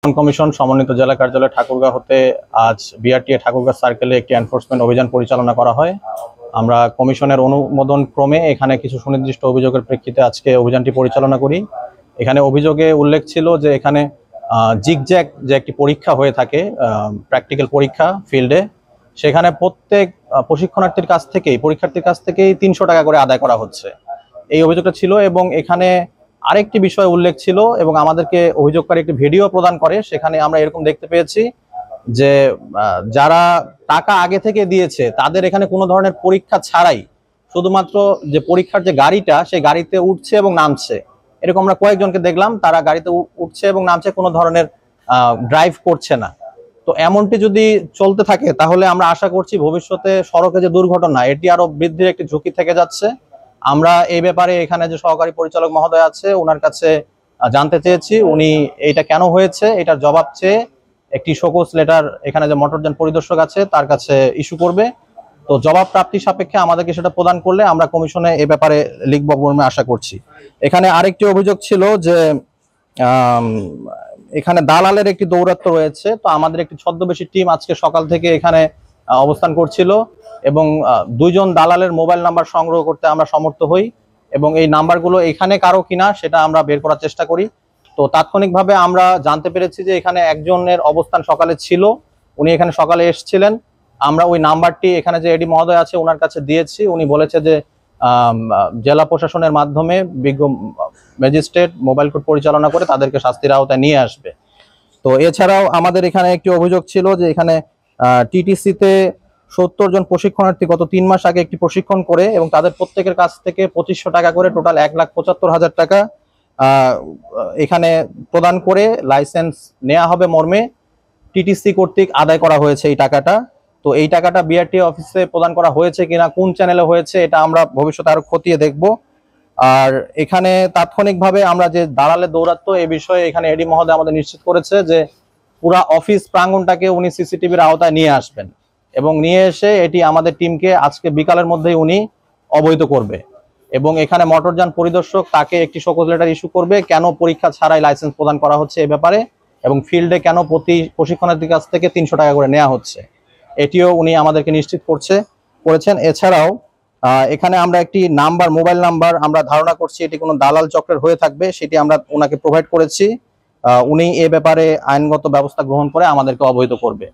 Commission সমন্বিত জেলা কার্যালয় ঠাকুরগাঁও হতে আজ বিআরটিএ ঠাকুরগাঁও সার্কেলে একটি এনফোর্সমেন্ট অভিযান পরিচালনা করা হয়। আমরা কমিশনের অনুমোদন ক্রমে এখানে কিছু সুনির্দিষ্ট অভিযোগের প্রেক্ষিতে আজকে অভিযানটি পরিচালনা করি। এখানে অভিযোগে উল্লেখ ছিল যে এখানে জিগজ্যাগ যে একটি পরীক্ষা হয়ে থাকে, প্র্যাকটিক্যাল পরীক্ষা ফিল্ডে, সেখানে প্রত্যেক প্রশিক্ষণার্থীর কাছ থেকেই পরীক্ষার্থীর কাছ থেকেই 300 টাকা করে আদায় করা হচ্ছে, এই অভিযোগটা ছিল। এবং এখানে আরেকটি বিষয় উল্লেখ ছিল এবং আমাদেরকে অভিযোগকারী একটি ভিডিও প্রদান করে, সেখানে আমরা এরকম দেখতে পেয়েছি যে যারা টাকা আগে থেকে দিয়েছে তাদের এখানে কোনো ধরনের পরীক্ষা ছাড়াই শুধুমাত্র যে পরীক্ষার যে গাড়িটা সেই গাড়িতে উঠছে এবং নামছে। এরকম আমরা কয়েকজনকে দেখলাম, তারা গাড়িতে উঠছে এবং নামছে, কোনো ধরনের ড্রাইভ করছে না। তো এমনটি যদি চলতে থাকে তাহলে আমরা আশা করছি ভবিষ্যতে সড়কে যে দুর্ঘটনা এটি আরো বৃদ্ধির একটি ঝুঁকি থেকে যাচ্ছে। আমরা এই ব্যাপারে এখানে যে সহকারী পরিচালক মহোদয় আছে ওনার কাছে জানতে চেয়েছি, উনি এটা কেন হয়েছে এটার জবাব চেয়ে একটি শোকজ লেটার এখানে যে মোটরযান পরিদর্শক আছে তার কাছে ইস্যু করবে। তো জবাব প্রাপ্তি সাপেক্ষে আমাদেরকে সেটা প্রদান করলে আমরা কমিশনে এ ব্যাপারে লিখব বলে আশা করছি। এখানে আরেকটি অভিযোগ ছিল যে এখানে দালালের একটি দৌরাত্ম্য রয়েছে। তো আমাদের একটি ছদ্মবেশী টিম আজকে সকাল থেকে এখানে অবস্থান করছিল এবং দুইজন দালালের মোবাইল নাম্বার সংগ্রহ করতে আমরা সমর্থ হই এবং এই নাম্বারগুলো এখানে কারো কিনা সেটা আমরা বের করার চেষ্টা করি। তো তাৎক্ষণিকভাবে আমরা জানতে পেরেছি যে এখানে একজনের অবস্থান সকালে ছিল, উনি এখানে সকালে এসেছিলেন। আমরা ওই নাম্বারটি এখানে যে এডি মহোদয় আছে ওনার কাছে দিয়েছি, উনি বলেছে যে জেলা প্রশাসনের মাধ্যমে বিজ্ঞ ম্যাজিস্ট্রেট মোবাইল কোর্ট পরিচালনা করে তাদেরকে শাস্তির আওতায় নিয়ে আসবে। তো এছাড়াও আমাদের এখানে একটি অভিযোগ ছিল যে এখানে টিটিসিতে 70 জন প্রশিক্ষণার্থী গত 3 মাস আগে একটি প্রশিক্ষণ করে এবং তাদের প্রত্যেকের কাছ থেকে 2500 টাকা করে টোটাল 1,75,000 টাকা এখানে প্রদান করে লাইসেন্স নেওয়া হবে মর্মে টিটিসি কর্তৃক আদায় করা হয়েছে এই টাকাটা। তো এই টাকাটা বিআরটি অফিসে প্রদান করা হয়েছে কিনা, কোন চ্যানেলে হয়েছে, এটা আমরা ভবিষ্যতে আরো খতিয়ে দেখব। আর এখানে তাৎক্ষণিকভাবে আমরা যে দালালের দৌরাত্ম্য এই বিষয়ে এখানে এডি মহোদয় আমাদের নিশ্চিত করেছে যে পুরা অফিস প্রাঙ্গণটাকে উনি সিসিটিভির আওতায় নিয়ে আসবেন এবং নিয়ে এসে এটি আমাদের টিমকে আজকে বিকালের মধ্যেই উনি অবহিত করবে এবং এখানে মোটরযান পরিদর্শক তাকে একটি শোকজ লেটার ইস্যু করবে কেন পরীক্ষা ছাড়াই লাইসেন্স প্রদান করা হচ্ছে এ ব্যাপারে এবং ফিল্ডে কেন প্রতি প্রশিক্ষণার্থীর কাছ থেকে 300 টাকা করে নেওয়া হচ্ছে, এটিও উনি আমাদেরকে নিশ্চিত করেছেন। এছাড়াও এখানে আমরা একটি নাম্বার, মোবাইল নাম্বার আমরা ধারণা করছি এটি কোনো দালাল চক্রের হয়ে থাকবে, সেটি আমরা ওনাকে প্রোভাইড করেছি। উনি এ ব্যাপারে আইনগত ব্যবস্থা গ্রহণ করে আমাদেরকে অবহিত করবে।